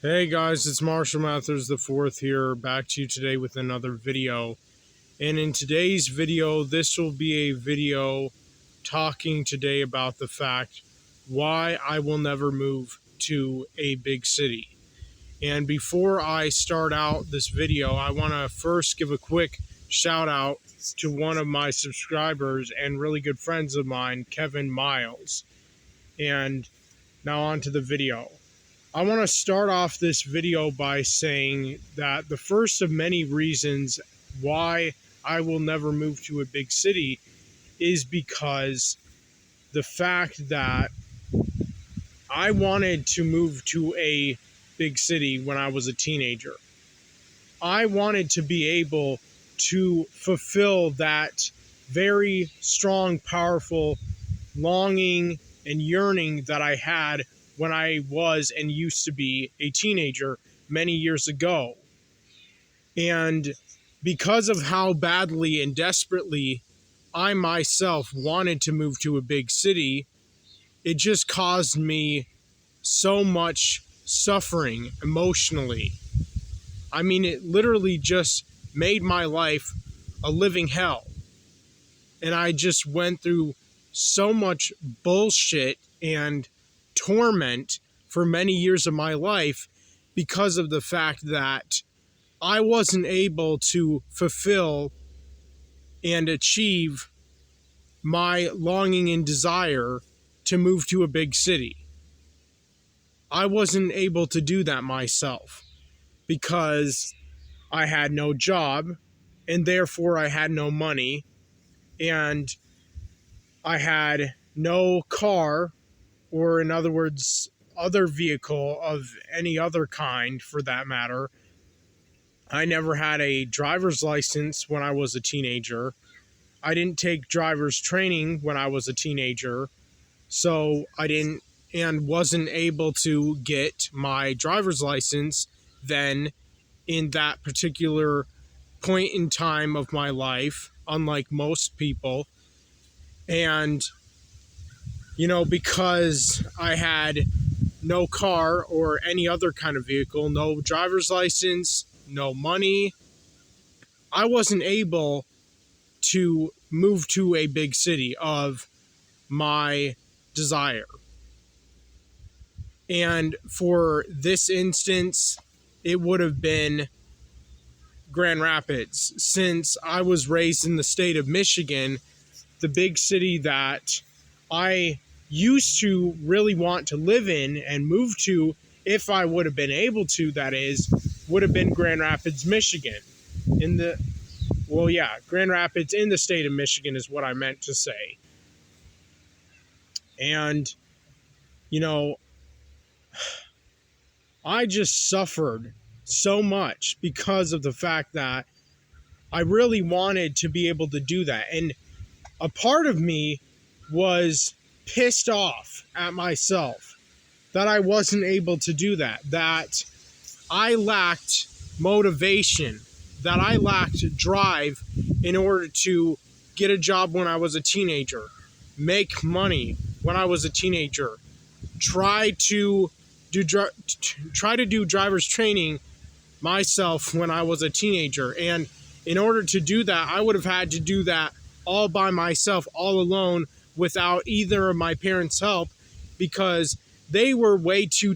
Hey guys, it's Marshall Mathers the fourth here, back to you today with another video. And in today's video, this will be a video talking today about the fact why I will never move to a big city. And before I start out this video, I want to first give a quick shout out to one of my subscribers and really good friends of mine, Kevin Miles. And now on to the video. I want to start off this video by saying that the first of many reasons why I will never move to a big city is because the fact that I wanted to move to a big city when I was a teenager. I wanted to be able to fulfill that very strong, powerful longing and yearning that I had when I was and used to be a teenager many years ago. And because of how badly and desperately I myself wanted to move to a big city, it just caused me so much suffering emotionally. I mean, it literally just made my life a living hell. And I just went through so much bullshit and torment for many years of my life because of the fact that I wasn't able to fulfill and achieve my longing and desire to move to a big city. I wasn't able to do that myself because I had no job and therefore I had no money and I had no car, or in other words, other vehicle of any other kind for that matter. I never had a driver's license when I was a teenager. I didn't take driver's training when I was a teenager, so I didn't and wasn't able to get my driver's license then in that particular point in time of my life, unlike most people. And because I had no car or any other kind of vehicle, no driver's license, no money, I wasn't able to move to a big city of my desire. And for this instance, it would have been Grand Rapids. Since I was raised in the state of Michigan, the big city that I used to really want to live in and move to, if I would have been able to, that is, would have been Grand Rapids, Michigan. Grand Rapids in the state of Michigan is what I meant to say. And, I just suffered so much because of the fact that I really wanted to be able to do that. And a part of me was pissed off at myself that I wasn't able to do that, that I lacked motivation, that I lacked drive in order to get a job when I was a teenager, make money when I was a teenager, try to do driver's training myself when I was a teenager. And in order to do that, I would have had to do that all by myself, all alone, without either of my parents' help, because they were way too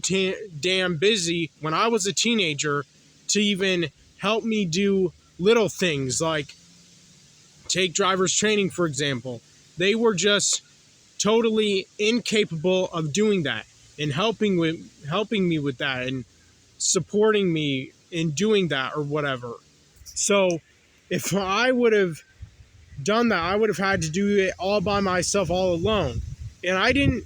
damn busy when I was a teenager to even help me do little things like take driver's training, for example. They were just totally incapable of doing that and helping me with that and supporting me in doing that or whatever. So if I would have done that, I would have had to do it all by myself, all alone. And I didn't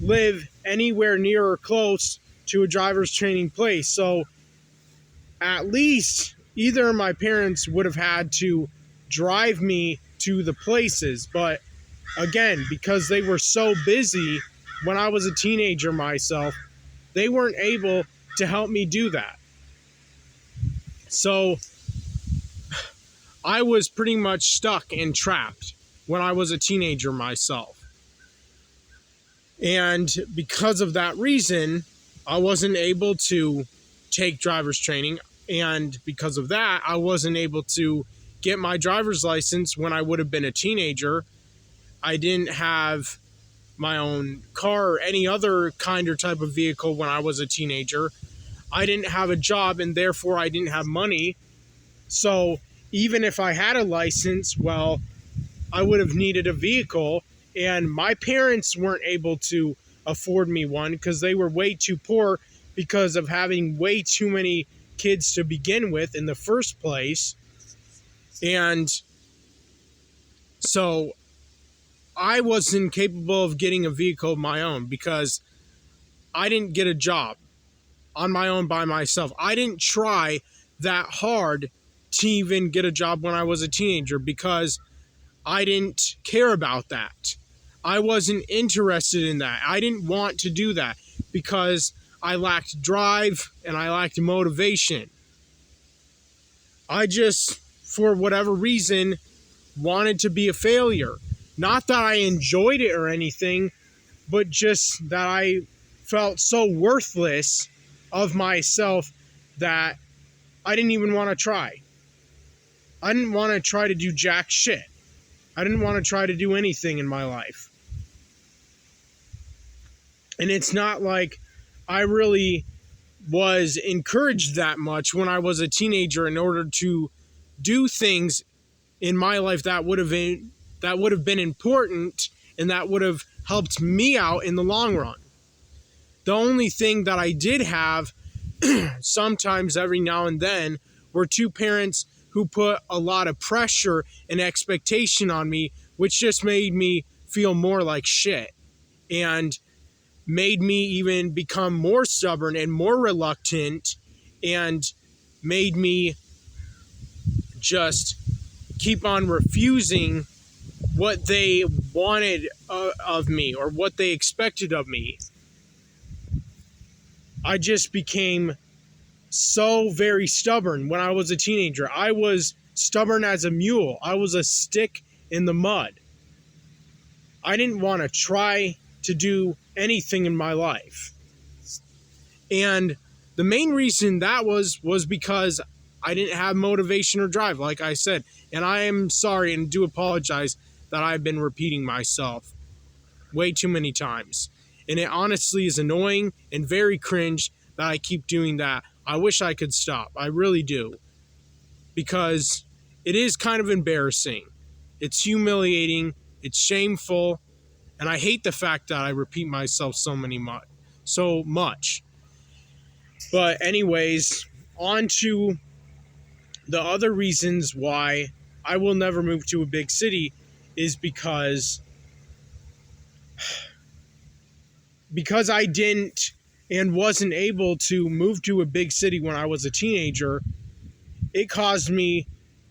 live anywhere near or close to a driver's training place. So at least either of my parents would have had to drive me to the places. But again, because they were so busy when I was a teenager myself, they weren't able to help me do that. So I was pretty much stuck and trapped when I was a teenager myself. And because of that reason, I wasn't able to take driver's training. And because of that, I wasn't able to get my driver's license when I would have been a teenager. I didn't have my own car or any other kind or type of vehicle when I was a teenager. I didn't have a job, and therefore I didn't have money. So even if I had a license, well, I would have needed a vehicle, and my parents weren't able to afford me one because they were way too poor because of having way too many kids to begin with in the first place. And so I wasn't capable of getting a vehicle of my own because I didn't get a job on my own by myself. I didn't try that hard to even get a job when I was a teenager because I didn't care about that. I wasn't interested in that. I didn't want to do that because I lacked drive and I lacked motivation. I just, for whatever reason, wanted to be a failure. Not that I enjoyed it or anything, but just that I felt so worthless of myself that I didn't even want to try. I didn't want to try to do jack shit. I didn't want to try to do anything in my life. And it's not like I really was encouraged that much when I was a teenager in order to do things in my life that would have been important and that would have helped me out in the long run. The only thing that I did have sometimes every now and then were two parents who put a lot of pressure and expectation on me, which just made me feel more like shit and made me even become more stubborn and more reluctant and made me just keep on refusing what they wanted of me or what they expected of me. I just became so very stubborn when I was a teenager. I was stubborn as a mule. I was a stick in the mud. I didn't want to try to do anything in my life. And the main reason that was because I didn't have motivation or drive, like I said. And I am sorry and do apologize that I've been repeating myself way too many times. And it honestly is annoying and very cringe that I keep doing that. I wish I could stop. I really do. Because it is kind of embarrassing. It's humiliating. It's shameful. And I hate the fact that I repeat myself so much. But anyways, on to the other reasons why I will never move to a big city is because I didn't and wasn't able to move to a big city when I was a teenager. It caused me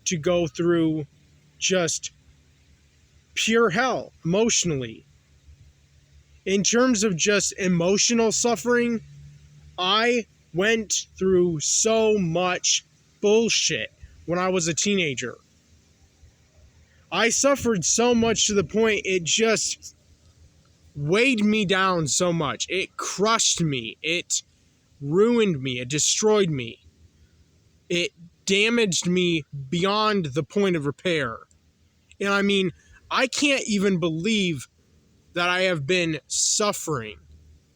to go through just pure hell emotionally. In terms of just emotional suffering, I went through so much bullshit when I was a teenager. I suffered so much to the point it just weighed me down so much. It crushed me. It ruined me. It destroyed me. It damaged me beyond the point of repair. And I mean, I can't even believe that I have been suffering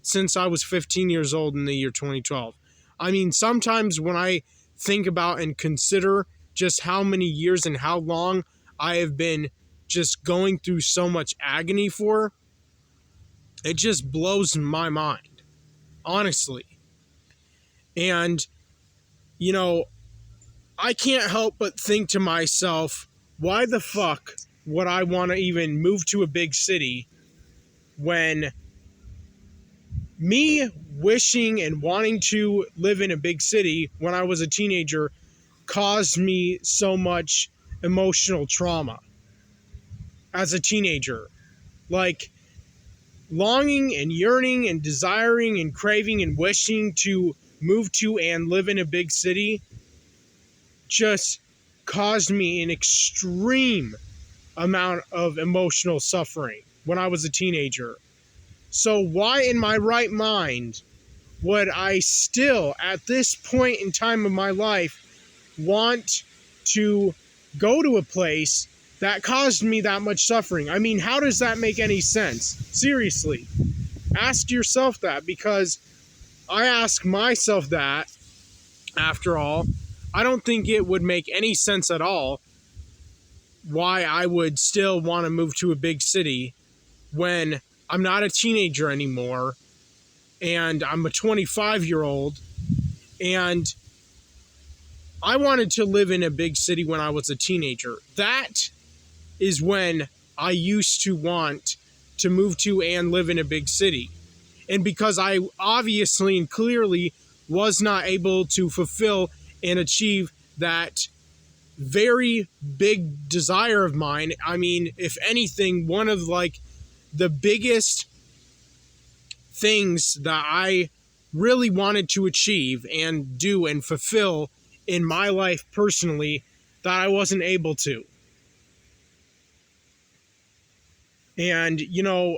since I was 15 years old in the year 2012. I mean, sometimes when I think about and consider just how many years and how long I have been just going through so much agony for, it just blows my mind, honestly. And, you know, I can't help but think to myself, why the fuck would I want to even move to a big city when me wishing and wanting to live in a big city when I was a teenager caused me so much emotional trauma as a teenager. Like, longing and yearning and desiring and craving and wishing to move to and live in a big city just caused me an extreme amount of emotional suffering when I was a teenager. So why in my right mind would I still, at this point in time of my life, want to go to a place that caused me that much suffering? I mean, how does that make any sense? Seriously, ask yourself that, because I ask myself that. After all, I don't think it would make any sense at all why I would still want to move to a big city when I'm not a teenager anymore and I'm a 25-year-old, and I wanted to live in a big city when I was a teenager. That is when I used to want to move to and live in a big city. And because I obviously and clearly was not able to fulfill and achieve that very big desire of mine. I mean, if anything, one of like the biggest things that I really wanted to achieve and do and fulfill in my life personally, that I wasn't able to. And, you know,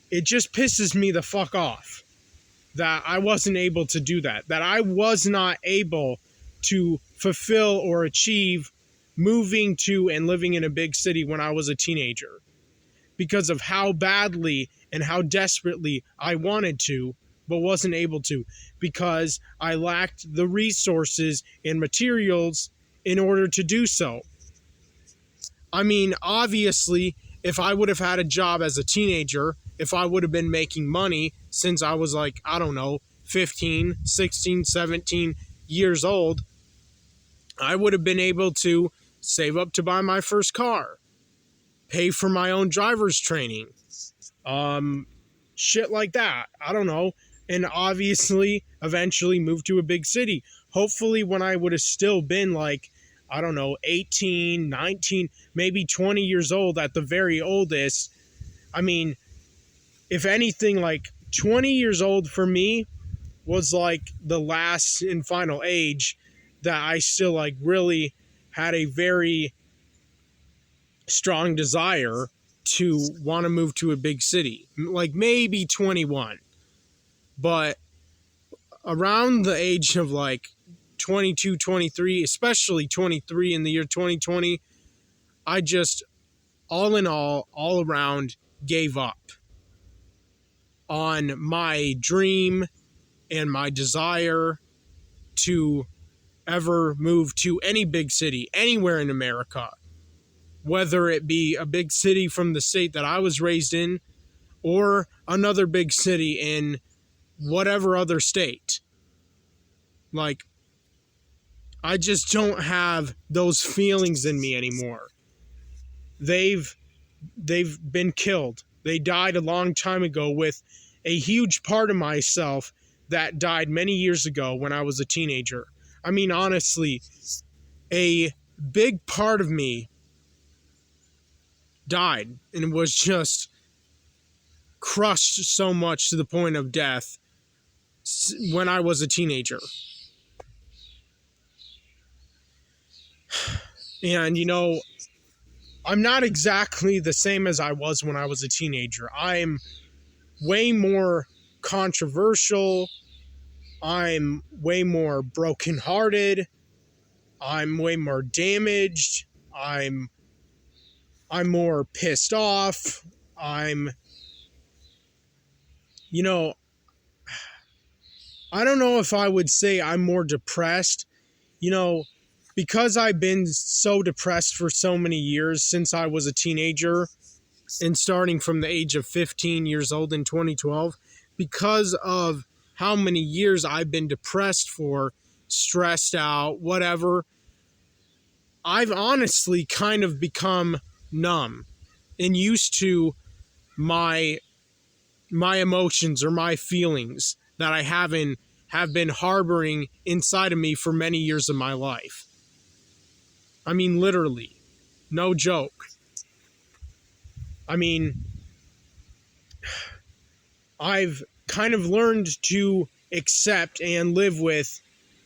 it just pisses me the fuck off that I wasn't able to do that, that I was not able to fulfill or achieve moving to and living in a big city when I was a teenager, because of how badly and how desperately I wanted to, but wasn't able to, because I lacked the resources and materials in order to do so. I mean, obviously, if I would have had a job as a teenager, if I would have been making money since I was like, I don't know, 15, 16, 17 years old, I would have been able to save up to buy my first car, pay for my own driver's training, shit like that. I don't know. And obviously, eventually move to a big city. Hopefully, when I would have still been like, I don't know, 18, 19, maybe 20 years old at the very oldest. I mean, if anything, like 20 years old for me was like the last and final age that I still like really had a very strong desire to want to move to a big city. Like maybe 21. But around the age of like 22, 23, especially 23 in the year 2020, I just, all in all around, gave up on my dream and my desire to ever move to any big city, anywhere in America, whether it be a big city from the state that I was raised in or another big city in whatever other state. Like, I just don't have those feelings in me anymore. They've been killed. They died a long time ago, with a huge part of myself that died many years ago when I was a teenager. I mean, honestly, a big part of me died and was just crushed so much to the point of death when I was a teenager. And, you know, I'm not exactly the same as I was when I was a teenager. I'm way more controversial. I'm way more brokenhearted. I'm way more damaged. I'm more pissed off. You know, I don't know if I would say I'm more depressed. You know, because I've been so depressed for so many years since I was a teenager, and starting from the age of 15 years old in 2012, because of how many years I've been depressed for, stressed out, whatever, I've honestly kind of become numb and used to my emotions or my feelings that I have been harboring inside of me for many years of my life. I mean, literally, no joke. I mean, I've kind of learned to accept and live with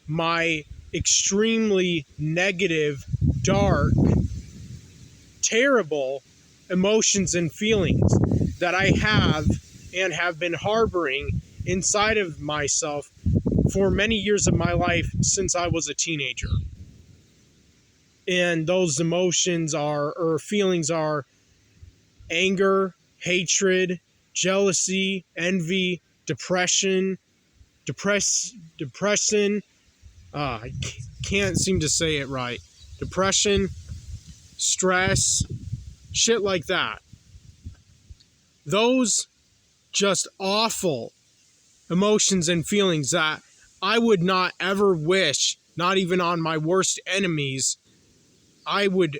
my extremely negative, dark, terrible emotions and feelings that I have and have been harboring inside of myself for many years of my life since I was a teenager. And those emotions or feelings are anger, hatred, jealousy, envy, depression. I can't seem to say it right. Depression, stress, shit like that. Those just awful emotions and feelings that I would not ever wish, not even on my worst enemies, I would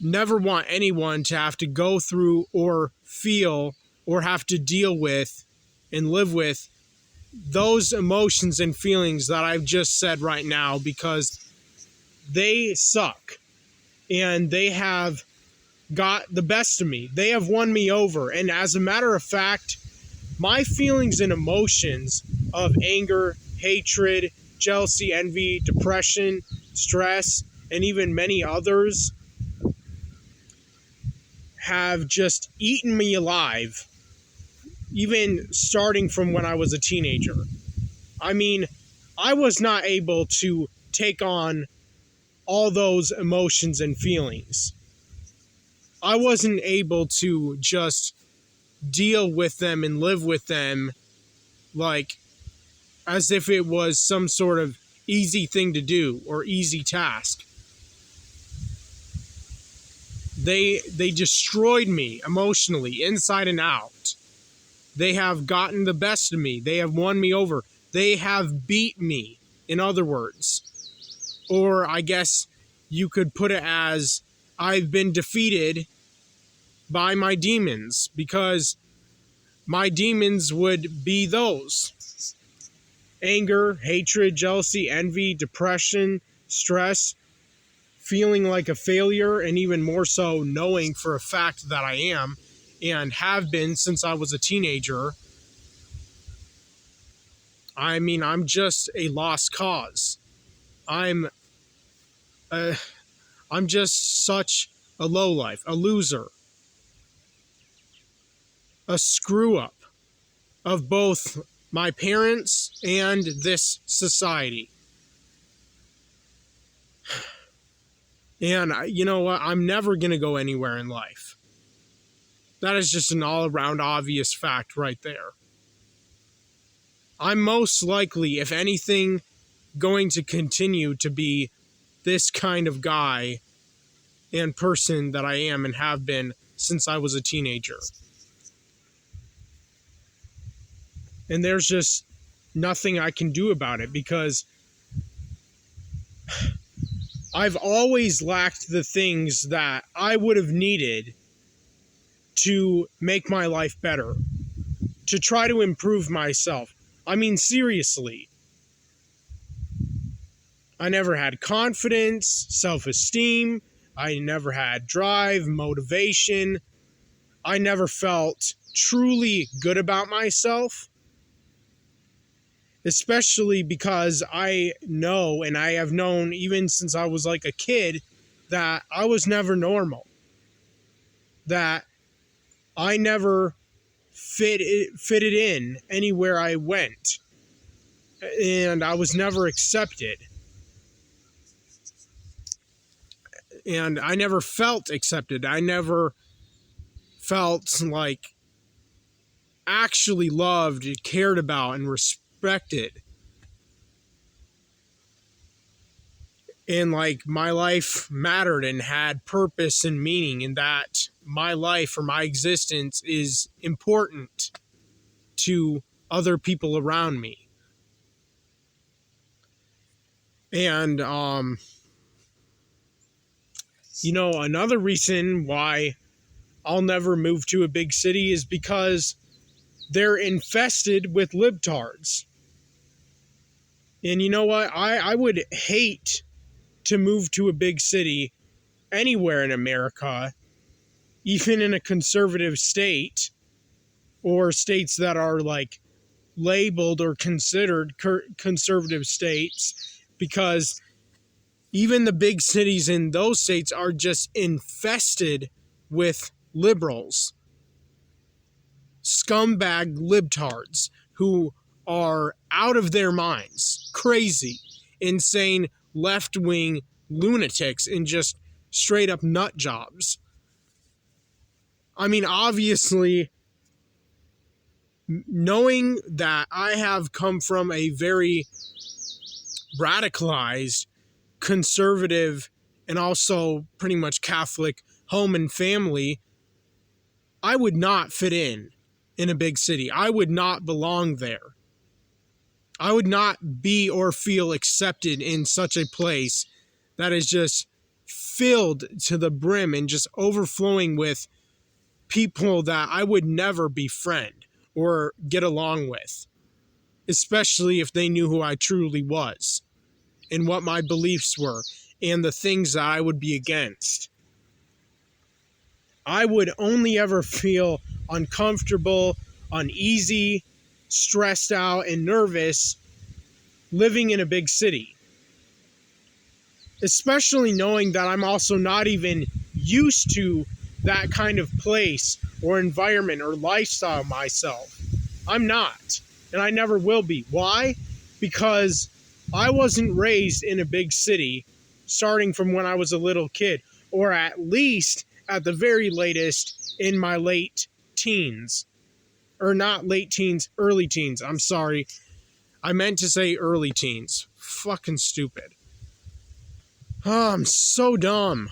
never want anyone to have to go through or feel or have to deal with and live with those emotions and feelings that I've just said right now, because they suck and they have got the best of me. They have won me over. And as a matter of fact, my feelings and emotions of anger, hatred, jealousy, envy, depression, stress, and even many others have just eaten me alive, even starting from when I was a teenager. I mean, I was not able to take on all those emotions and feelings. I wasn't able to just deal with them and live with them like as if it was some sort of easy thing to do or easy task. They destroyed me emotionally, inside and out. They have gotten the best of me. They have won me over. They have beat me, in other words. Or I guess you could put it as I've been defeated by my demons, because my demons would be those: anger, hatred, jealousy, envy, depression, stress, feeling like a failure, and even more so knowing for a fact that I am and have been since I was a teenager. I mean, I'm just a lost cause. I'm just such a lowlife, a loser, a screw up of both my parents and this society. And you know what? I'm never going to go anywhere in life. That is just an all-around obvious fact right there. I'm most likely, if anything, going to continue to be this kind of guy and person that I am and have been since I was a teenager. And there's just nothing I can do about it, because I've always lacked the things that I would have needed to make my life better, to try to improve myself. I mean, seriously. I never had confidence, self-esteem. I never had drive, motivation. I never felt truly good about myself. Especially because I know, and I have known even since I was like a kid, that I was never normal. That I never fitted in anywhere I went. And I was never accepted. And I never felt accepted. I never felt like actually loved, cared about, and respected. And like my life mattered and had purpose and meaning, and that my life or my existence is important to other people around me. And, you know, another reason why I'll never move to a big city is because they're infested with libtards. And you know what? I would hate to move to a big city anywhere in America, even in a conservative state or states that are like labeled or considered conservative states, because even the big cities in those states are just infested with liberals, scumbag libtards who are out of their minds, crazy, insane, left-wing lunatics and just straight-up nut jobs. I mean, obviously, knowing that I have come from a very radicalized, conservative, and also pretty much Catholic home and family, I would not fit in a big city. I would not belong there. I would not be or feel accepted in such a place that is just filled to the brim and just overflowing with people that I would never befriend or get along with, especially if they knew who I truly was and what my beliefs were and the things that I would be against. I would only ever feel uncomfortable, uneasy, stressed out, and nervous living in a big city. Especially knowing that I'm also not even used to that kind of place or environment or lifestyle myself. I'm not, and I never will be. Why? Because I wasn't raised in a big city starting from when I was a little kid, or at least at the very latest in my late teens. Or not late teens, early teens. I'm sorry. I meant to say early teens. Fucking stupid. Oh, I'm so dumb.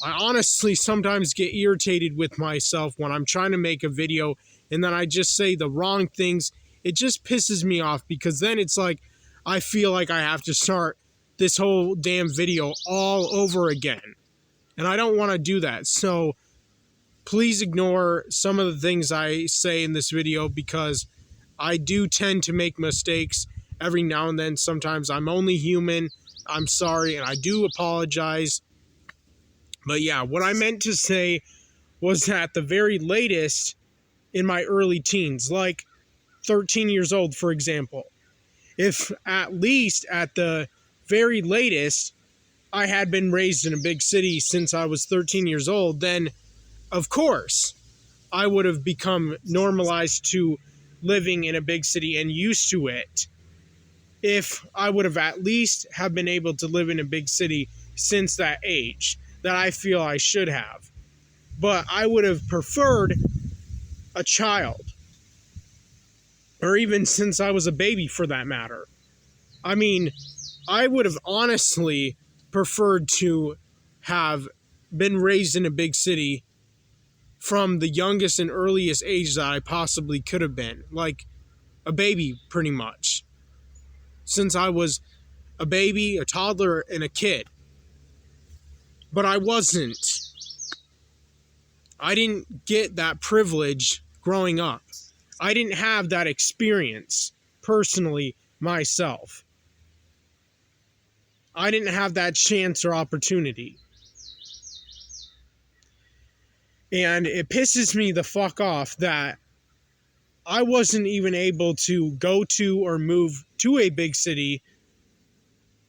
I honestly sometimes get irritated with myself when I'm trying to make a video and then I just say the wrong things. It just pisses me off because then it's like I feel like I have to start this whole damn video all over again. And I don't want to do that. So please ignore some of the things I say in this video because I do tend to make mistakes every now and then. Sometimes I'm only human. I'm sorry, and I do apologize. But yeah, what I meant to say was at the very latest in my early teens, like 13 years old, for example, if at least at the very latest I had been raised in a big city since I was 13 years old, then of course I would have become normalized to living in a big city and used to it if I would have at least have been able to live in a big city since that age that I feel I should have. But I would have preferred a child, or even since I was a baby for that matter. I mean, I would have honestly preferred to have been raised in a big city from the youngest and earliest age that I possibly could have been, like a baby pretty much. Since I was a baby, a toddler, and a kid. But I wasn't. I didn't get that privilege growing up. I didn't have that experience personally myself. I didn't have that chance or opportunity. And it pisses me the fuck off that I wasn't even able to go to or move to a big city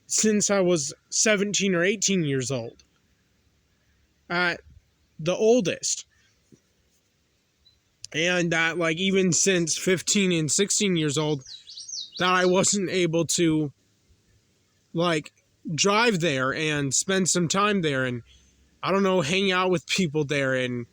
since I was 17 or 18 years old. At the oldest. And that, like, even since 15 and 16 years old, that I wasn't able to, like, drive there and spend some time there and, I don't know, hang out with people there and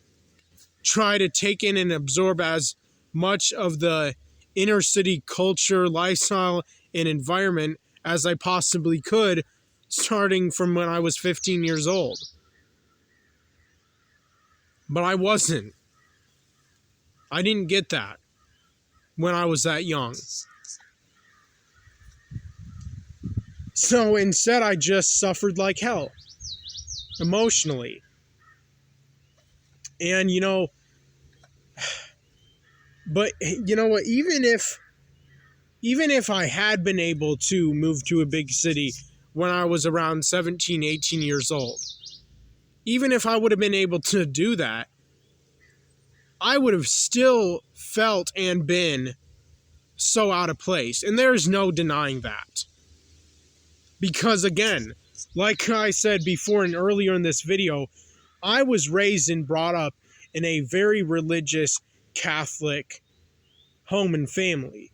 try to take in and absorb as much of the inner city culture, lifestyle, and environment as I possibly could, starting from when I was 15 years old. But I wasn't. I didn't get that when I was that young. So instead, I just suffered like hell, emotionally. And, you know, but you know what, even if I had been able to move to a big city when I was around 17, 18 years old, even if I would have been able to do that, I would have still felt and been so out of place. And there's no denying that. Because again, like I said before and earlier in this video, I was raised and brought up in a very religious Catholic home and family.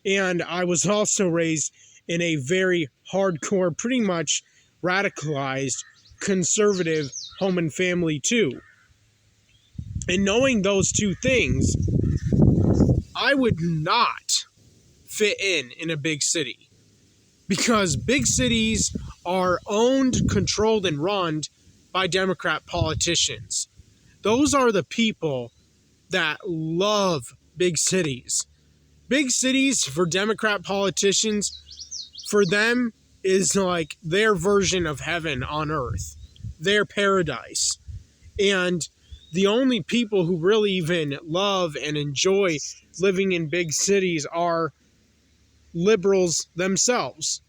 And I was also raised in a very hardcore, pretty much radicalized, conservative home and family too. And knowing those two things, I would not fit in a big city, because big cities are owned, controlled, and run by Democrat politicians. Those are the people that love big cities. Big cities for Democrat politicians, for them, is like their version of heaven on earth, their paradise. And the only people who really even love and enjoy living in big cities are liberals themselves.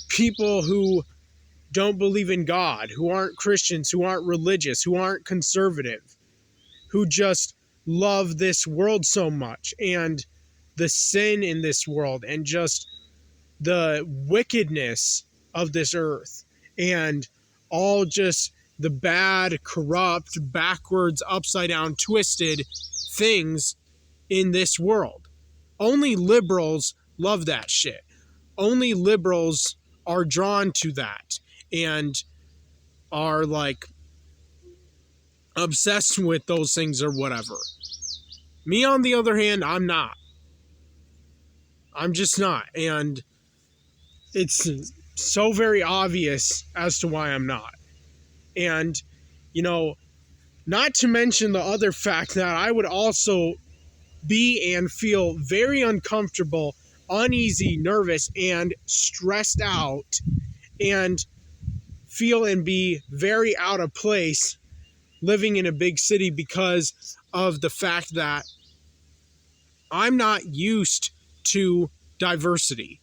People who don't believe in God, who aren't Christians, who aren't religious, who aren't conservative, who just love this world so much and the sin in this world and just the wickedness of this earth and all just the bad, corrupt, backwards, upside down, twisted things in this world. Only liberals love that shit. Only liberals are drawn to that and are like obsessed with those things or whatever. Me, on the other hand, I'm not. I'm just not. And it's so very obvious as to why I'm not. And, you know, not to mention the other fact that I would also be and feel very uncomfortable, uneasy, nervous, and stressed out, and feel and be very out of place living in a big city because of the fact that I'm not used to diversity.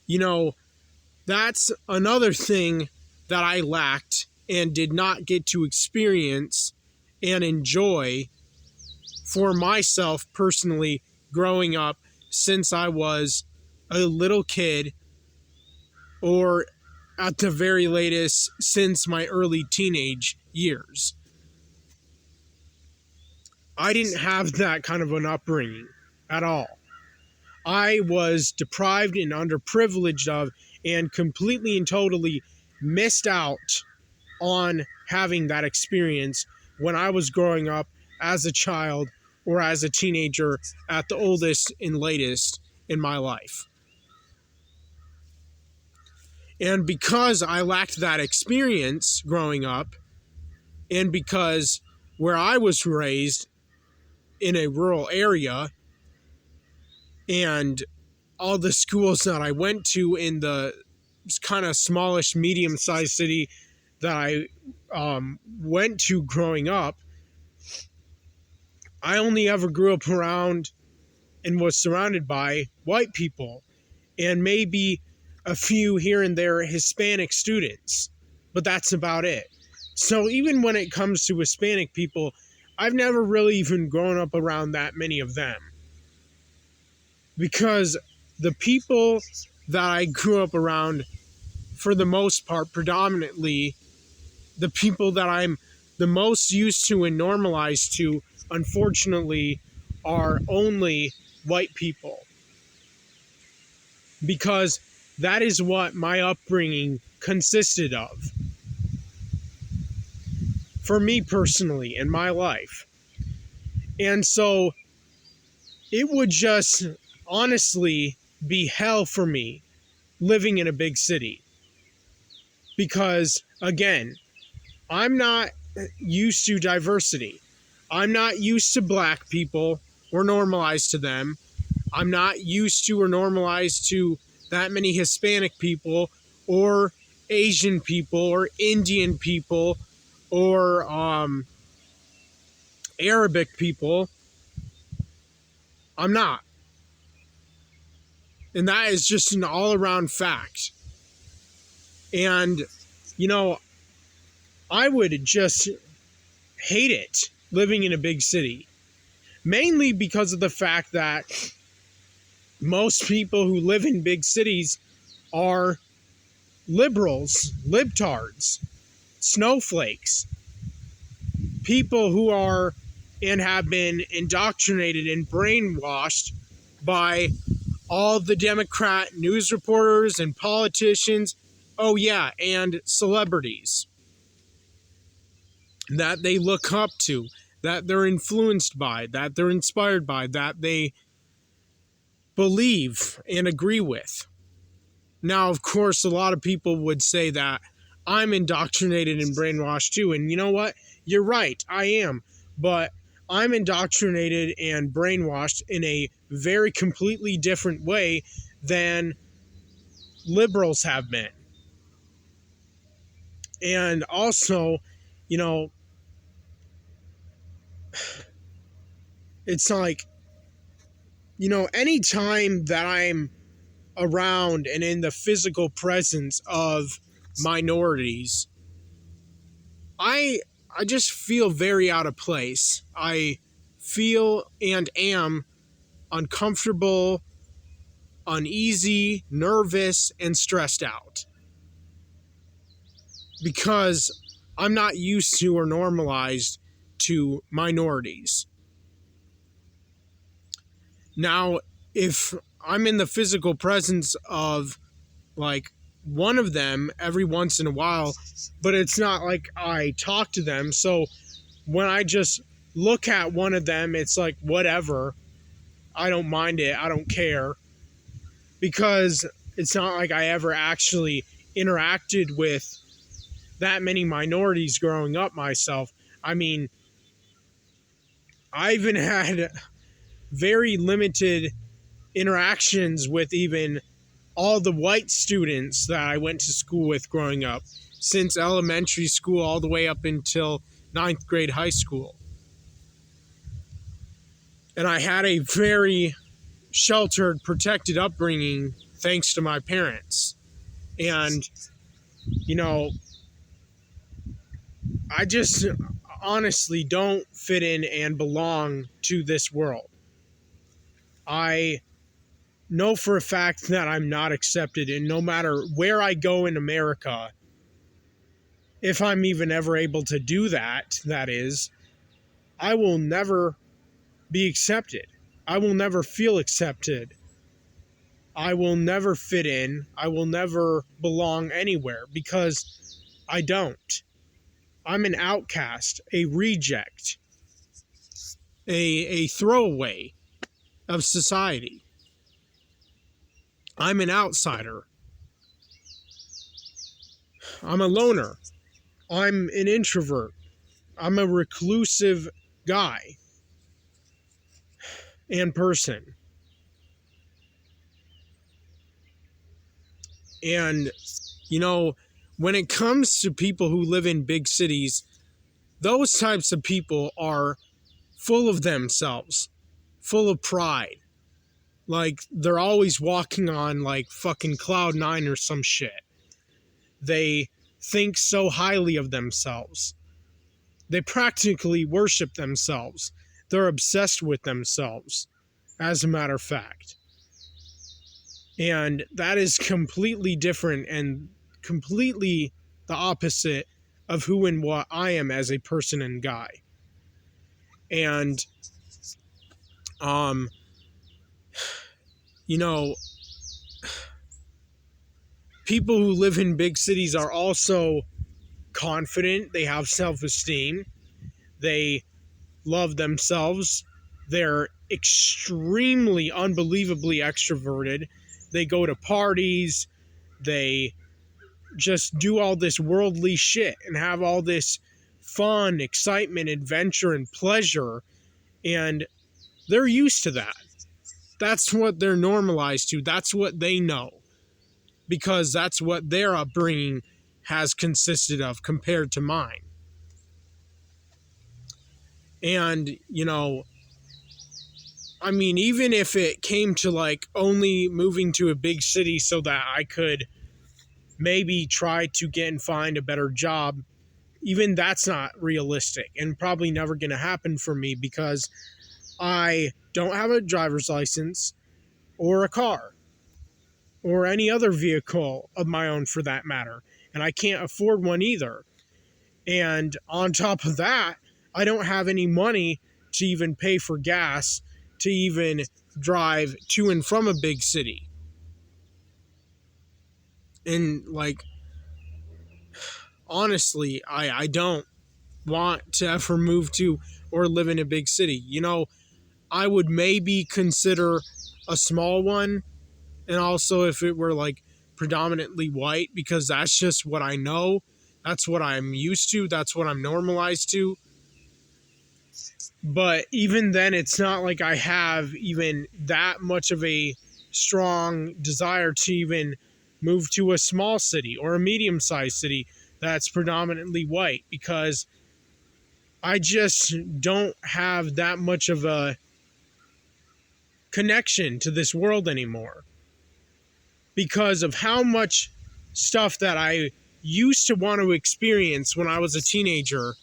You know, that's another thing that I lacked and did not get to experience and enjoy for myself personally growing up since I was a little kid, or at the very latest since my early teenage years. I didn't have that kind of an upbringing at all. I was deprived and underprivileged of and completely and totally missed out on having that experience when I was growing up as a child or as a teenager at the oldest and latest in my life. And because I lacked that experience growing up, and because where I was raised in a rural area, and all the schools that I went to in the kind of smallish, medium-sized city that I went to growing up, I only ever grew up around and was surrounded by white people and maybe a few here and there Hispanic students, but that's about it. So even when it comes to Hispanic people, I've never really even grown up around that many of them, because the people that I grew up around, for the most part, predominantly, the people that I'm the most used to and normalized to, unfortunately, are only white people. Because that is what my upbringing consisted of. For me personally, in my life. And so, it would just honestly be hell for me living in a big city. Because, again, I'm not used to diversity. I'm not used to black people or normalized to them. I'm not used to or normalized to that many Hispanic people or Asian people or Indian people or Arabic people. I'm not. And that is just an all-around fact. And, you know, I would just hate it living in a big city. Mainly because of the fact that most people who live in big cities are liberals, libtards, snowflakes, people who are and have been indoctrinated and brainwashed by all the Democrat news reporters and politicians, oh yeah, and celebrities that they look up to, that they're influenced by, that they're inspired by, that they believe and agree with. Now, of course, a lot of people would say that I'm indoctrinated and brainwashed too. And you know what? You're right, I am. But I'm indoctrinated and brainwashed in a very completely different way than liberals have been. And also, you know, it's like, you know, anytime that I'm around and in the physical presence of minorities, I just feel very out of place. I feel and am uncomfortable, uneasy, nervous, and stressed out because I'm not used to or normalized to minorities. Now, if I'm in the physical presence of like one of them every once in a while, but it's not like I talk to them. So when I just look at one of them, it's like, whatever. I don't mind it. I don't care. Because it's not like I ever actually interacted with that many minorities growing up myself. I mean, I even had very limited interactions with even all the white students that I went to school with growing up, since elementary school all the way up until 9th grade high school. And I had a very sheltered, protected upbringing thanks to my parents. And, you know, I just honestly don't fit in and belong to this world. I know for a fact that I'm not accepted, and no matter where I go in America, if I'm even ever able to do that, that is, I will never be accepted. I will never feel accepted. I will never fit in. I will never belong anywhere because I don't. I'm an outcast, a reject, a throwaway of society. I'm an outsider. I'm a loner. I'm an introvert. I'm a reclusive guy and person. And, you know, when it comes to people who live in big cities, those types of people are full of themselves, full of pride. Like, they're always walking on, like, fucking cloud nine or some shit. They think so highly of themselves. They practically worship themselves. They're obsessed with themselves, as a matter of fact. And that is completely different and completely the opposite of who and what I am as a person and guy. And, you know, people who live in big cities are also confident. They have self-esteem. They love themselves. They're extremely, unbelievably extroverted. They go to parties. They just do all this worldly shit and have all this fun, excitement, adventure, and pleasure. And they're used to that. That's what they're normalized to. That's what they know. Because that's what their upbringing has consisted of compared to mine. And, you know, I mean, even if it came to like only moving to a big city so that I could maybe try to get and find a better job, even that's not realistic and probably never going to happen for me because I don't have a driver's license or a car or any other vehicle of my own for that matter. And I can't afford one either. And on top of that, I don't have any money to even pay for gas, to even drive to and from a big city. And like, honestly, I don't want to ever move to or live in a big city. You know, I would maybe consider a small one, and also if it were like predominantly white, because that's just what I know. That's what I'm used to. That's what I'm normalized to. But even then, it's not like I have even that much of a strong desire to even move to a small city or a medium-sized city that's predominantly white, because I just don't have that much of a connection to this world anymore, because of how much stuff that I used to want to experience when I was a teenager,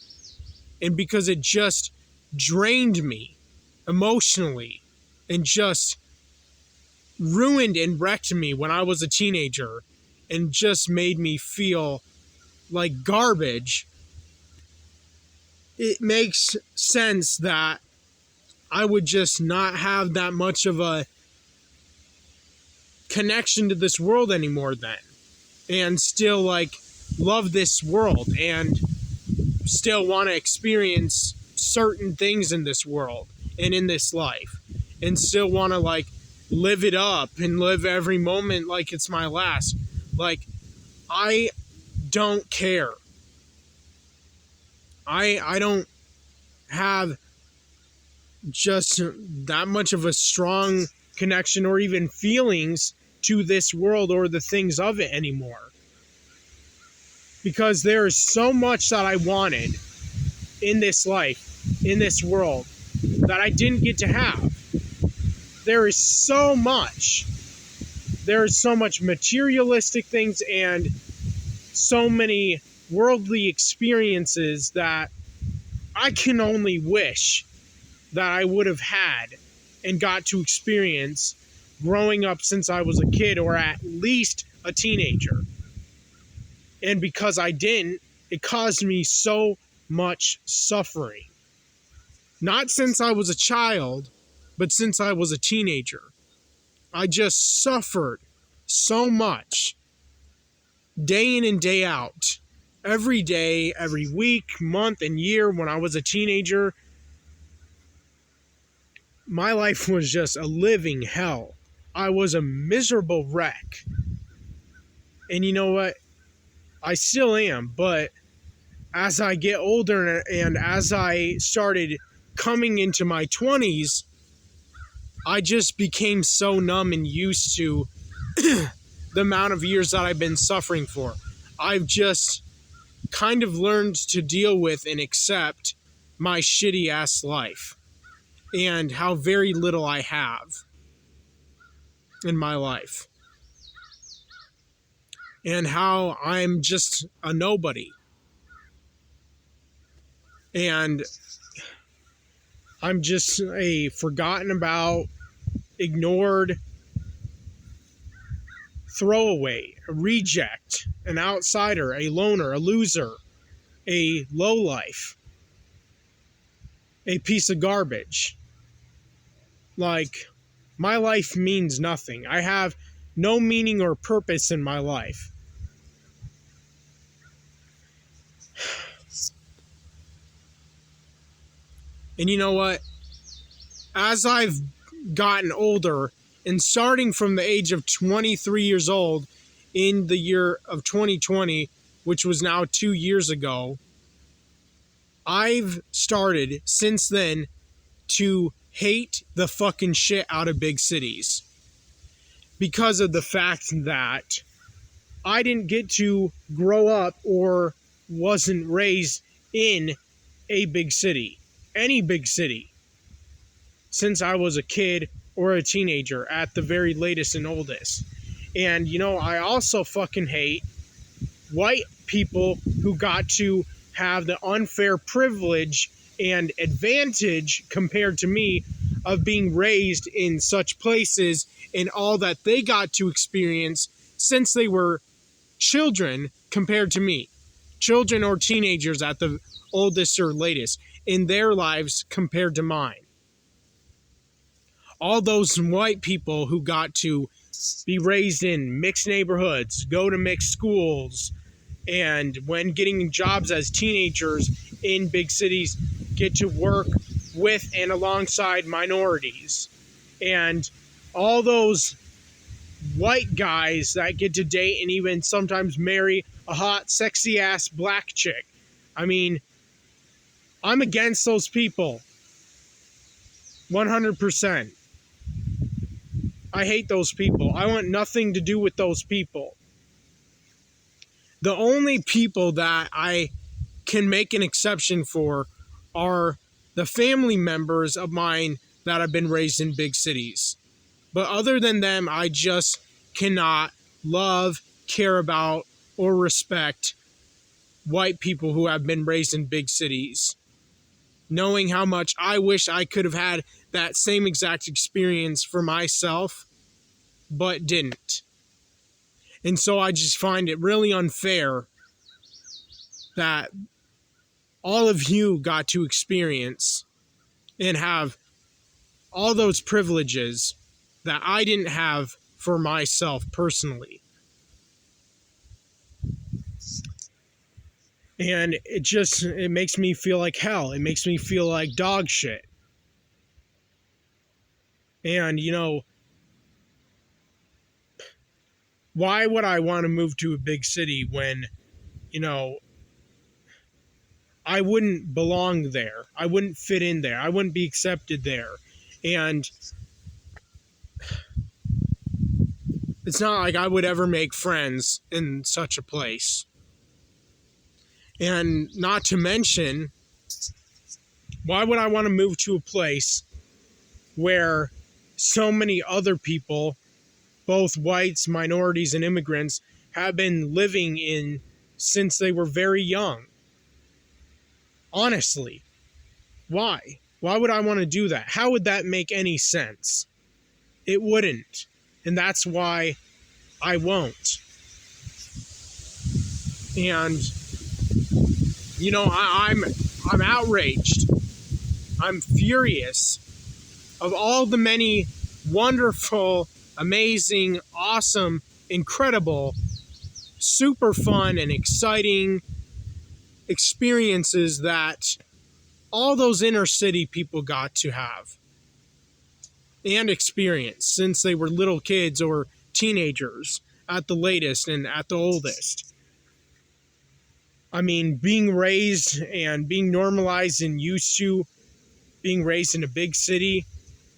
and because it just drained me emotionally and just ruined and wrecked me when I was a teenager and just made me feel like garbage. It makes sense that I would just not have that much of a connection to this world anymore then, and still like love this world and still want to experience certain things in this world and in this life, and still want to like live it up and live every moment like it's my last. Like, I don't care. I don't have just that much of a strong connection or even feelings to this world or the things of it anymore, because there is so much that I wanted in this life, in this world, that I didn't get to have. There is so much materialistic things and so many worldly experiences that I can only wish that I would have had and got to experience growing up since I was a kid, or at least a teenager. And because I didn't, it caused me so much suffering. Not since I was a child, but since I was a teenager. I just suffered so much, day in and day out, every day, every week, month, and year. When I was a teenager, my life was just a living hell. I was a miserable wreck. And you know what? I still am, but as I get older and as I started coming into my 20s, I just became so numb and used to the amount of years that I've been suffering for. I've just kind of learned to deal with and accept my shitty ass life and how very little I have in my life, and how I'm just a nobody. And I'm just a forgotten about, ignored, throwaway, a reject, an outsider, a loner, a loser, a lowlife, a piece of garbage. Like, my life means nothing. I have no meaning or purpose in my life. And you know what? As I've gotten older, and starting from the age of 23 years old in the year of 2020, which was now 2 years ago, I've started since then to hate the fucking shit out of big cities, because of the fact that I didn't get to grow up or wasn't raised in a big city, any big city, since I was a kid or a teenager at the very latest and oldest. And, you know, I also fucking hate white people who got to have the unfair privilege and advantage compared to me of being raised in such places and all that they got to experience since they were children compared to me. Children or teenagers at the oldest or latest in their lives compared to mine. all those white people who got to be raised in mixed neighborhoods, go to mixed schools, and when getting jobs as teenagers in big cities, get to work with and alongside minorities. And all those white guys that get to date and even sometimes marry a hot, sexy ass black chick. I mean, I'm against those people. 100%. I hate those people. I want nothing to do with those people. The only people that I can make an exception for are the family members of mine that have been raised in big cities. But other than them, I just cannot love, care about, or respect white people who have been raised in big cities. Knowing how much I wish I could have had that same exact experience for myself, but didn't. And so I just find it really unfair that all of you got to experience and have all those privileges that I didn't have for myself personally. And it makes me feel like hell. It makes me feel like dog shit. And, why would I want to move to a big city when, I wouldn't belong there. I wouldn't fit in there. I wouldn't be accepted there. And it's not like I would ever make friends in such a place. And not to mention, why would I want to move to a place where so many other people, both whites, minorities, and immigrants, have been living in since they were very young? Honestly, why? Why would I want to do that? How would that make any sense? It wouldn't. And that's why I won't. And, I'm outraged. I'm furious of all the many wonderful, amazing, awesome, incredible, super fun and exciting experiences that all those inner city people got to have and experience since they were little kids or teenagers at the latest and at the oldest. I mean, being raised and being normalized and used to being raised in a big city,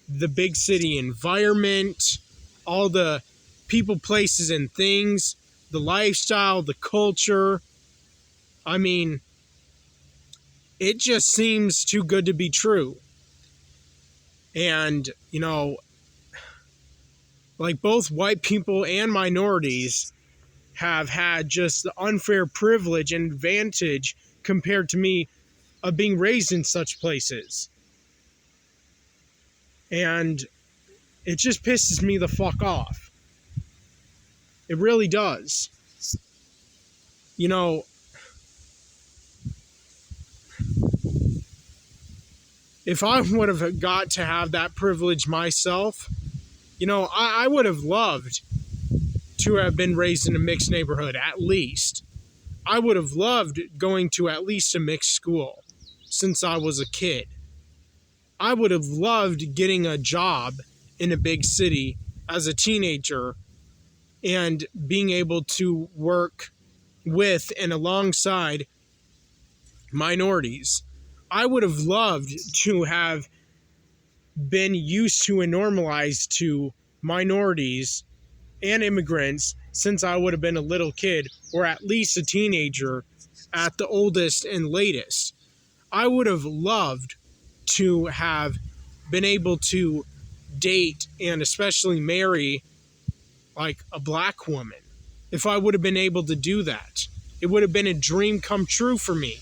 the big city environment, all the people, places, and things, the lifestyle, the culture. I mean, it just seems too good to be true. And, like both white people and minorities have had just the unfair privilege and advantage compared to me of being raised in such places. And it just pisses me the fuck off. It really does. If I would have got to have that privilege myself, I would have loved to have been raised in a mixed neighborhood, at least. I would have loved going to at least a mixed school since I was a kid. I would have loved getting a job in a big city as a teenager and being able to work with and alongside minorities. I would have loved to have been used to and normalized to minorities and immigrants since I would have been a little kid or at least a teenager at the oldest and latest. I would have loved to have been able to date and especially marry like a black woman. If I would have been able to do that, it would have been a dream come true for me.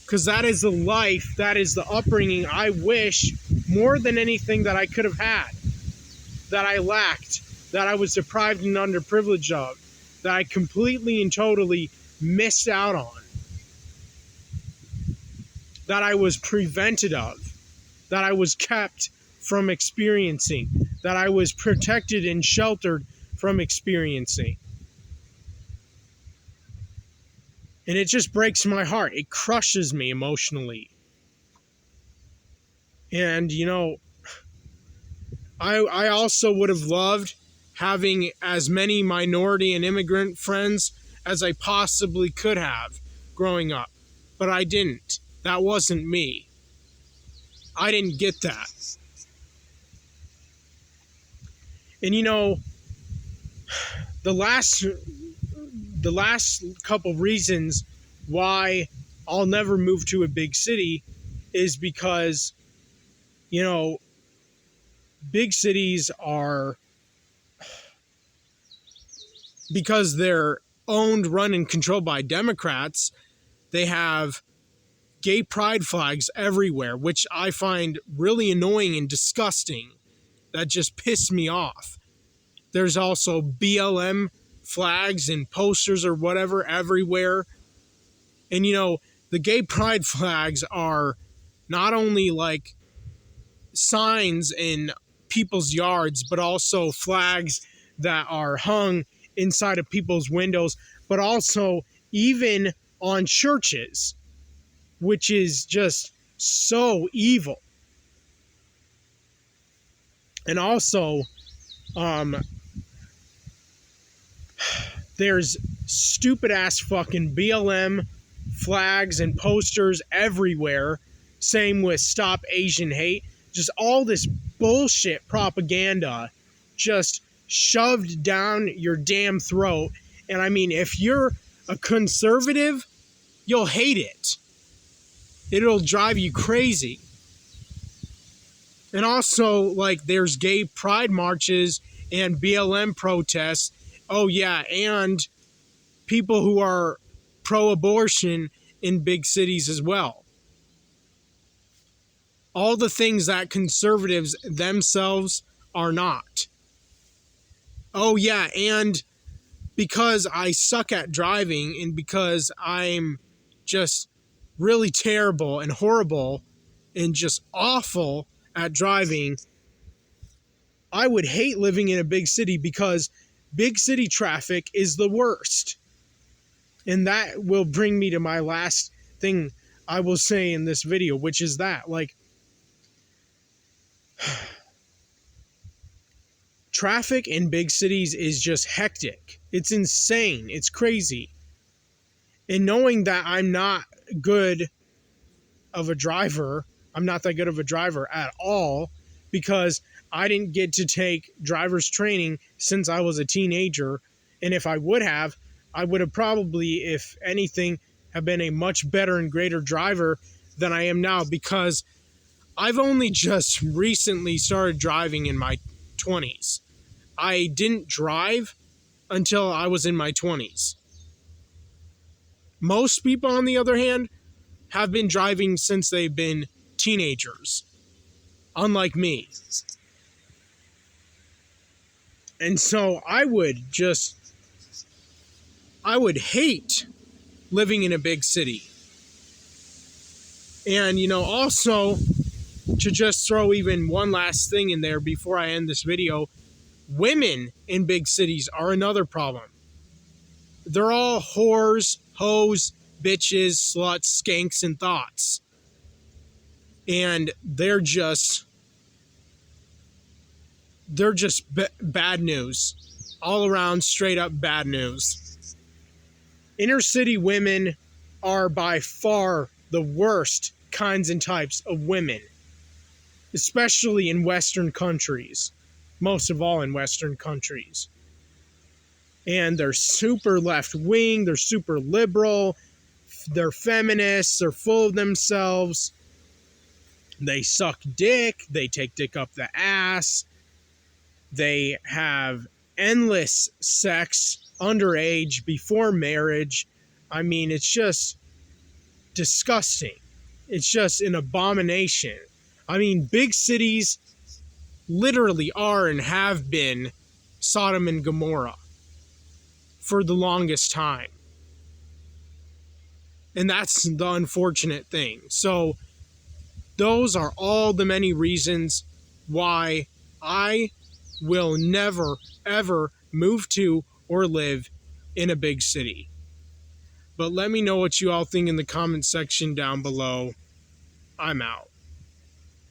Because that is the life, that is the upbringing I wish more than anything that I could have had, that I lacked, that I was deprived and underprivileged of, that I completely and totally missed out on, that I was prevented of, that I was kept from experiencing, that I was protected and sheltered from experiencing. And it just breaks my heart. It crushes me emotionally. And, I also would have loved having as many minority and immigrant friends as I possibly could have growing up. But I didn't. That wasn't me. I didn't get that. And the last couple reasons why I'll never move to a big city is because, big cities are, because they're owned, run, and controlled by Democrats, they have gay pride flags everywhere, which I find really annoying and disgusting. That just pissed me off. There's also BLM flags and posters or whatever everywhere. And the gay pride flags are not only like signs in people's yards, but also flags that are hung inside of people's windows, but also even on churches, which is just so evil. And also, there's stupid ass fucking BLM flags and posters everywhere. Same with Stop Asian Hate. Just all this bullshit propaganda just shoved down your damn throat. And I mean, if you're a conservative, you'll hate it. It'll drive you crazy. And also, like, there's gay pride marches and BLM protests. Oh, yeah, and people who are pro-abortion in big cities as well. All the things that conservatives themselves are not. Oh, yeah, and because I suck at driving and because I'm just really terrible and horrible and just awful at driving, I would hate living in a big city because big city traffic is the worst. And that will bring me to my last thing I will say in this video, which is that, like, traffic in big cities is just hectic. It's insane. It's crazy. And knowing that I'm not good of a driver, I'm not that good of a driver at all, because I didn't get to take driver's training since I was a teenager. And if I would have, I would have probably, if anything, have been a much better and greater driver than I am now, because I've only just recently started driving in my 20s. I didn't drive until I was in my 20s. Most people, on the other hand, have been driving since they've been teenagers, unlike me. And so I would hate living in a big city. And, also, to just throw even one last thing in there before I end this video, women in big cities are another problem. They're all whores, hoes, bitches, sluts, skanks, and thoughts. And they're just bad news. All around, straight up bad news. Inner city women are by far the worst kinds and types of women, especially in Western countries. Most of all in Western countries. And they're super left-wing, they're super liberal, they're feminists, they're full of themselves, they suck dick, they take dick up the ass, they have endless sex underage before marriage. I mean, it's just disgusting. It's just an abomination. I mean, big cities literally are and have been Sodom and Gomorrah for the longest time. And that's the unfortunate thing. So those are all the many reasons why I will never, ever move to or live in a big city. But let me know what you all think in the comment section down below. I'm out.